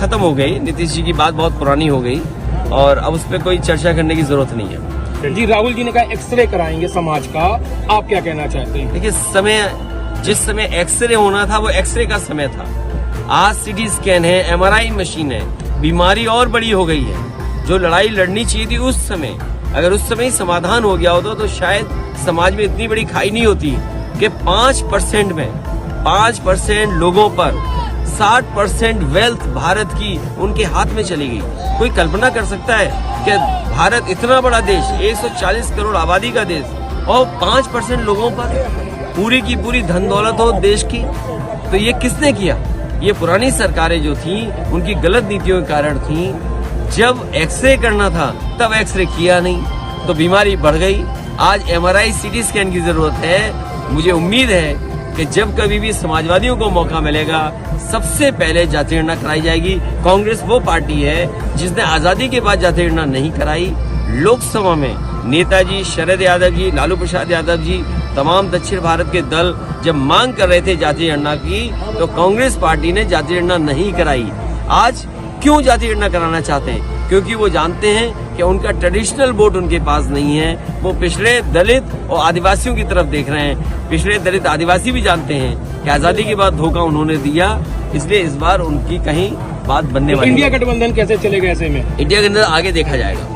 खत्म हो गई। नीतीश जी की बात बहुत पुरानी हो गई और अब उस पर कोई चर्चा करने की जरूरत नहीं है। जी, राहुल जी ने कहा एक्सरे कराएंगे समाज का, आप क्या कहना चाहते हैं? देखिए, जिस समय एक्सरे होना था वो एक्सरे का समय था। आज सीटी स्कैन है, एमआरआई मशीन है, बीमारी और बड़ी हो गई है। जो लड़ाई लड़नी चाहिए थी उस समय, अगर उस समय ही समाधान हो गया होता तो शायद समाज में इतनी बड़ी खाई नहीं होती कि 5% में 5% लोगों पर 60% वेल्थ भारत की उनके हाथ में चली गई। कोई कल्पना कर सकता है कि भारत इतना बड़ा देश, 140 करोड़ आबादी का देश, और 5% लोगों पर पूरी की पूरी धन दौलत हो देश की? तो ये किसने किया? ये पुरानी सरकारें जो थी उनकी गलत नीतियों के कारण थी। जब एक्सरे करना था तब एक्सरे किया नहीं तो बीमारी बढ़ गई। आज एमआरआई सीटी स्कैन की जरूरत है। मुझे उम्मीद है कि जब कभी भी समाजवादियों को मौका मिलेगा सबसे पहले जाति गणना कराई जाएगी। कांग्रेस वो पार्टी है जिसने आजादी के बाद जाति गणना नहीं कराई। लोकसभा में नेताजी शरद यादव जी, लालू प्रसाद यादव जी, तमाम दक्षिण भारत के दल जब मांग कर रहे थे जाति गणना की तो कांग्रेस पार्टी ने जाति गणना नहीं कराई। आज क्यों जाति गणना कराना चाहते हैं? क्योंकि वो जानते हैं कि उनका ट्रेडिशनल वोट उनके पास नहीं है। वो पिछड़े दलित और आदिवासियों की तरफ देख रहे हैं। पिछड़े दलित आदिवासी भी जानते हैं कि आजादी के बाद धोखा उन्होंने दिया, इसलिए इस बार उनकी कहीं बात बनने वाली है। इंडिया गठबंधन कैसे चलेगा ऐसे में? इंडिया गठबंधन आगे देखा जाएगा।